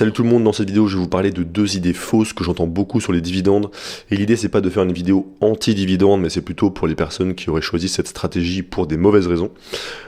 Salut tout le monde, dans cette vidéo je vais vous parler de deux idées fausses que j'entends beaucoup sur les dividendes. Et l'idée c'est pas de faire une vidéo anti-dividende, mais c'est plutôt pour les personnes qui auraient choisi cette stratégie pour des mauvaises raisons.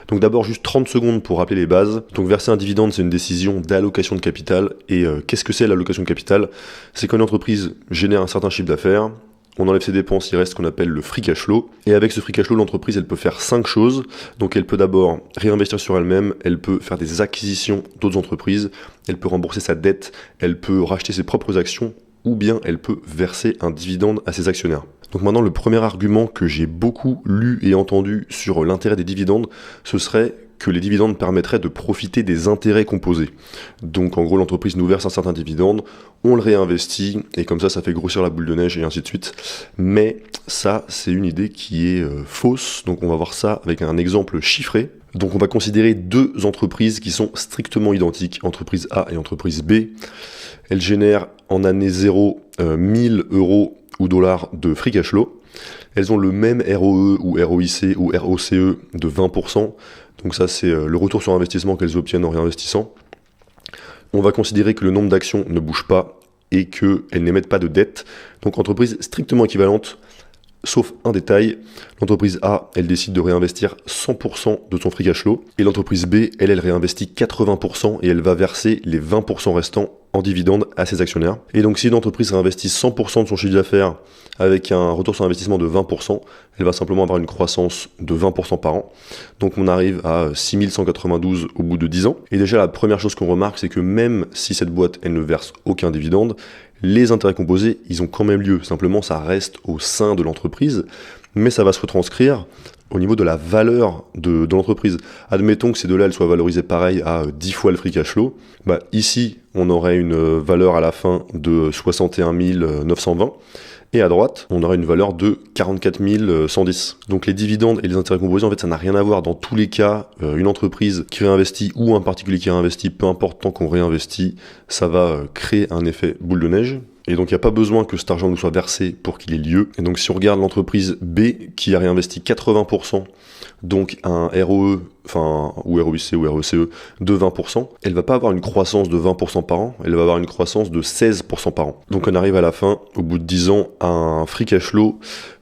Donc d'abord juste 30 secondes pour rappeler les bases. Donc verser un dividende c'est une décision d'allocation de capital. Et qu'est-ce que c'est l'allocation de capital? C'est quand une entreprise génère un certain chiffre d'affaires, on enlève ses dépenses, il reste ce qu'on appelle le free cash flow. Et avec ce free cash flow, l'entreprise, elle peut faire 5 choses. Donc elle peut d'abord réinvestir sur elle-même, elle peut faire des acquisitions d'autres entreprises, elle peut rembourser sa dette, elle peut racheter ses propres actions, ou bien elle peut verser un dividende à ses actionnaires. Donc maintenant, le premier argument que j'ai beaucoup lu et entendu sur l'intérêt des dividendes, ce serait que les dividendes permettraient de profiter des intérêts composés. Donc en gros, l'entreprise nous verse un certain dividende, on le réinvestit, et comme ça fait grossir la boule de neige, et ainsi de suite. Mais ça, c'est une idée qui est fausse, donc on va voir ça avec un exemple chiffré. Donc on va considérer deux entreprises qui sont strictement identiques, entreprise A et entreprise B. Elles génèrent en année 0 1000 euros ou dollars de free cash flow. Elles ont le même ROE ou ROIC ou ROCE de 20%. Donc ça, c'est le retour sur investissement qu'elles obtiennent en réinvestissant. On va considérer que le nombre d'actions ne bouge pas et qu'elles n'émettent pas de dette. Donc entreprise strictement équivalente, sauf un détail. L'entreprise A, elle décide de réinvestir 100% de son free cash flow. Et l'entreprise B, elle réinvestit 80% et elle va verser les 20% restants en dividende à ses actionnaires. Et donc si une entreprise réinvestit 100% de son chiffre d'affaires avec un retour sur investissement de 20%, elle va simplement avoir une croissance de 20% par an. Donc on arrive à 6192 au bout de 10 ans. Et déjà la première chose qu'on remarque, c'est que même si cette boîte, elle ne verse aucun dividende, les intérêts composés, ils ont quand même lieu. Simplement, ça reste au sein de l'entreprise, mais ça va se retranscrire au niveau de la valeur de l'entreprise. Admettons que ces deux-là, elles soient valorisées pareil à 10 fois le free cash flow. Ici, on aurait une valeur à la fin de 61 920. Et à droite, on aurait une valeur de 44 110. Donc les dividendes et les intérêts composés, en fait, ça n'a rien à voir. Dans tous les cas, une entreprise qui réinvestit ou un particulier qui réinvestit, peu importe tant qu'on réinvestit, ça va créer un effet boule de neige. Et donc il n'y a pas besoin que cet argent nous soit versé pour qu'il ait lieu. Et donc si on regarde l'entreprise B qui a réinvesti 80%, donc un ROE, ou ROIC ou ROCE de 20%, elle va pas avoir une croissance de 20% par an, elle va avoir une croissance de 16% par an. Donc on arrive à la fin, au bout de 10 ans, à un free cash flow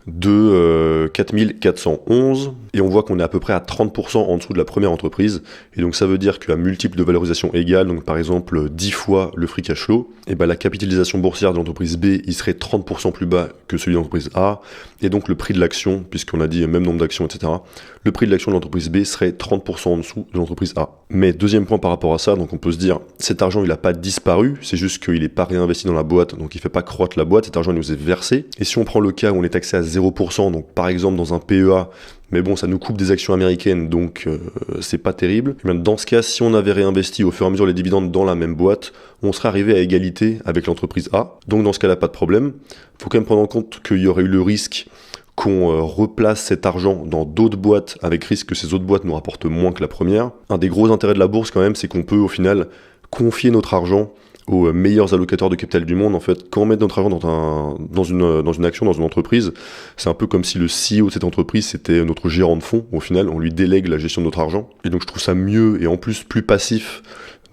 de 4411, et on voit qu'on est à peu près à 30% en dessous de la première entreprise, et donc ça veut dire qu'à multiple de valorisation égale, donc par exemple 10 fois le free cash flow, et la capitalisation boursière de l'entreprise B, il serait 30% plus bas que celui de l'entreprise A, et donc le prix de l'action, puisqu'on a dit même nombre d'actions, etc., le prix de l'action de l'entreprise B serait 30% en dessous de l'entreprise A. Mais deuxième point par rapport à ça, donc on peut se dire, cet argent il n'a pas disparu, c'est juste qu'il n'est pas réinvesti dans la boîte, donc il ne fait pas croître la boîte, cet argent il nous est versé, et si on prend le cas où on est taxé à 0%, donc par exemple dans un PEA, mais bon, ça nous coupe des actions américaines, donc c'est pas terrible. Et bien, dans ce cas, si on avait réinvesti au fur et à mesure les dividendes dans la même boîte, on serait arrivé à égalité avec l'entreprise A. Donc dans ce cas-là, pas de problème. Il faut quand même prendre en compte qu'il y aurait eu le risque qu'on replace cet argent dans d'autres boîtes, avec risque que ces autres boîtes nous rapportent moins que la première. Un des gros intérêts de la bourse quand même, c'est qu'on peut au final confier notre argent aux meilleurs allocateurs de capital du monde. En fait, quand on met notre argent dans une action, dans une entreprise, c'est un peu comme si le CEO de cette entreprise, c'était notre gérant de fonds. Au final, on lui délègue la gestion de notre argent. Et donc, je trouve ça mieux et en plus plus passif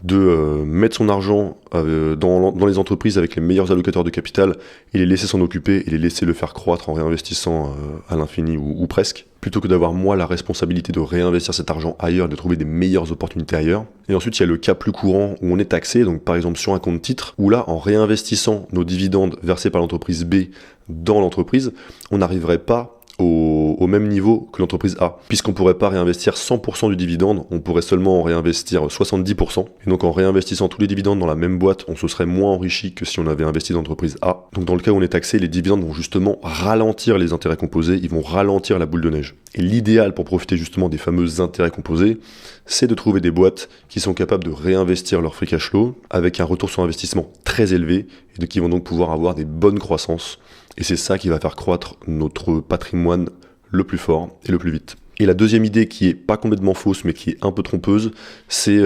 de mettre son argent dans les entreprises avec les meilleurs allocateurs de capital et les laisser s'en occuper et les laisser le faire croître en réinvestissant à l'infini ou presque, plutôt que d'avoir moi la responsabilité de réinvestir cet argent ailleurs, de trouver des meilleures opportunités ailleurs. Et ensuite il y a le cas plus courant où on est taxé, donc par exemple sur un compte titre, où là en réinvestissant nos dividendes versés par l'entreprise B dans l'entreprise, on n'arriverait pas au même niveau que l'entreprise A, puisqu'on ne pourrait pas réinvestir 100% du dividende, on pourrait seulement en réinvestir 70%, et donc en réinvestissant tous les dividendes dans la même boîte, on se serait moins enrichi que si on avait investi dans l'entreprise A. Donc dans le cas où on est taxé, les dividendes vont justement ralentir les intérêts composés, ils vont ralentir la boule de neige. Et l'idéal pour profiter justement des fameux intérêts composés, c'est de trouver des boîtes qui sont capables de réinvestir leur free cash flow avec un retour sur investissement très élevé, et qui vont donc pouvoir avoir des bonnes croissances. Et c'est ça qui va faire croître notre patrimoine le plus fort et le plus vite. Et la deuxième idée qui est pas complètement fausse mais qui est un peu trompeuse, c'est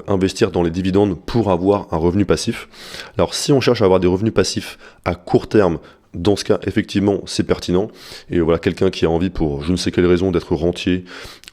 investir dans les dividendes pour avoir un revenu passif. Alors si on cherche à avoir des revenus passifs à court terme Dans ce cas, effectivement, c'est pertinent. Et voilà, quelqu'un qui a envie pour je ne sais quelle raison d'être rentier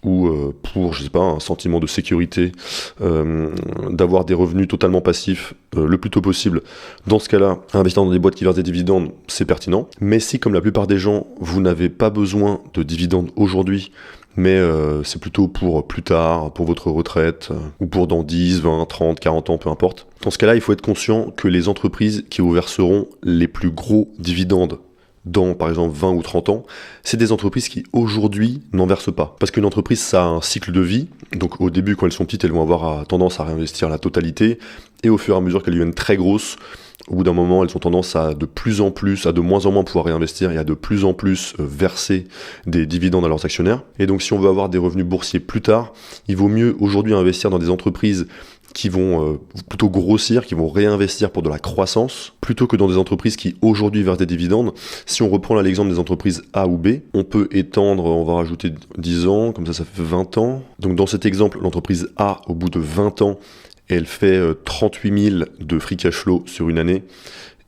ou pour, je sais pas, un sentiment de sécurité, d'avoir des revenus totalement passifs le plus tôt possible. Dans ce cas-là, investir dans des boîtes qui versent des dividendes, c'est pertinent. Mais si, comme la plupart des gens, vous n'avez pas besoin de dividendes aujourd'hui, mais c'est plutôt pour plus tard, pour votre retraite, ou pour dans 10, 20, 30, 40 ans, peu importe. Dans ce cas-là, il faut être conscient que les entreprises qui vous verseront les plus gros dividendes dans, par exemple, 20 ou 30 ans, c'est des entreprises qui, aujourd'hui, n'en versent pas. Parce qu'une entreprise, ça a un cycle de vie. Donc, au début, quand elles sont petites, elles vont avoir tendance à réinvestir la totalité. Et au fur et à mesure qu'elles deviennent très grosses, au bout d'un moment, elles ont tendance à de plus en plus, à de moins en moins pouvoir réinvestir et à de plus en plus verser des dividendes à leurs actionnaires. Et donc, si on veut avoir des revenus boursiers plus tard, il vaut mieux aujourd'hui investir dans des entreprises qui vont plutôt grossir, qui vont réinvestir pour de la croissance, plutôt que dans des entreprises qui aujourd'hui versent des dividendes. Si on reprend là l'exemple des entreprises A ou B, on peut étendre, on va rajouter 10 ans, comme ça fait 20 ans. Donc dans cet exemple, l'entreprise A, au bout de 20 ans, elle fait 38 000 de free cash flow sur une année.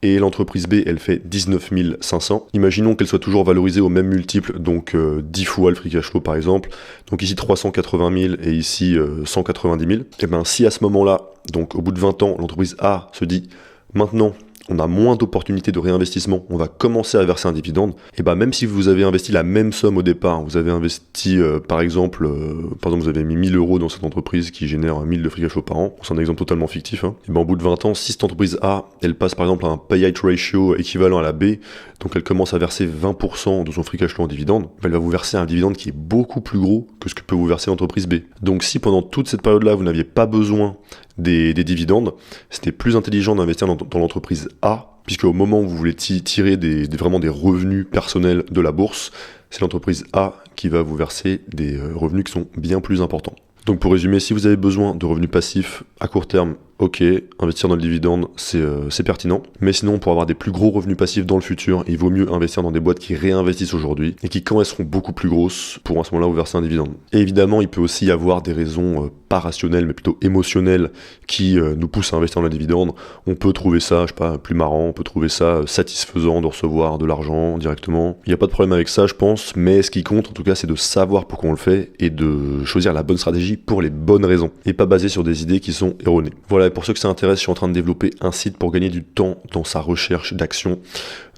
Et l'entreprise B, elle fait 19 500. Imaginons qu'elle soit toujours valorisée au même multiple, donc 10 fois le free cash flow par exemple. Donc ici 380 000 et ici 190 000. Et bien si à ce moment-là, donc au bout de 20 ans, l'entreprise A se dit maintenant, on a moins d'opportunités de réinvestissement, on va commencer à verser un dividende, et ben même si vous avez investi la même somme au départ, vous avez investi par exemple vous avez mis 1000 euros dans cette entreprise qui génère 1000 de free cash flow par an, c'est un exemple totalement fictif, et ben au bout de 20 ans, si cette entreprise A, elle passe par exemple à un payout ratio équivalent à la B, donc elle commence à verser 20% de son free cash flow en dividende, elle va vous verser un dividende qui est beaucoup plus gros que ce que peut vous verser l'entreprise B. Donc si pendant toute cette période-là, vous n'aviez pas besoin des dividendes, c'était plus intelligent d'investir dans l'entreprise A, puisque au moment où vous voulez tirer vraiment des revenus personnels de la bourse, c'est l'entreprise A qui va vous verser des revenus qui sont bien plus importants. Donc pour résumer, si vous avez besoin de revenus passifs à court terme, ok, investir dans le dividende, c'est pertinent. Mais sinon, pour avoir des plus gros revenus passifs dans le futur, il vaut mieux investir dans des boîtes qui réinvestissent aujourd'hui et qui, quand elles seront beaucoup plus grosses, pourront à ce moment-là vous verser un dividende. Et évidemment, il peut aussi y avoir des raisons pas rationnelles, mais plutôt émotionnelles, qui nous poussent à investir dans le dividende. On peut trouver ça, je sais pas, plus marrant, on peut trouver ça satisfaisant de recevoir de l'argent directement. Il n'y a pas de problème avec ça, je pense, mais ce qui compte, en tout cas, c'est de savoir pourquoi on le fait et de choisir la bonne stratégie pour les bonnes raisons, et pas basé sur des idées qui sont erronées. Voilà, et pour ceux que ça intéresse, je suis en train de développer un site pour gagner du temps dans sa recherche d'actions,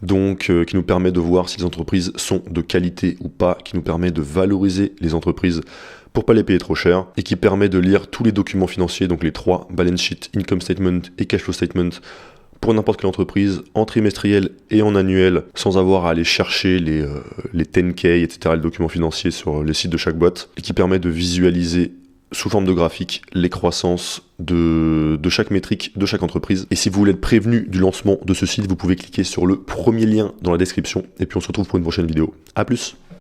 donc qui nous permet de voir si les entreprises sont de qualité ou pas, qui nous permet de valoriser les entreprises pour pas les payer trop cher, et qui permet de lire tous les documents financiers, donc les 3, balance sheet, income statement et cash flow statement, pour n'importe quelle entreprise, en trimestriel et en annuel, sans avoir à aller chercher les 10K, etc., les documents financiers sur les sites de chaque boîte, et qui permet de visualiser sous forme de graphique les croissances de chaque métrique de chaque entreprise. Et si vous voulez être prévenu du lancement de ce site, vous pouvez cliquer sur le premier lien dans la description, et puis on se retrouve pour une prochaine vidéo. A plus.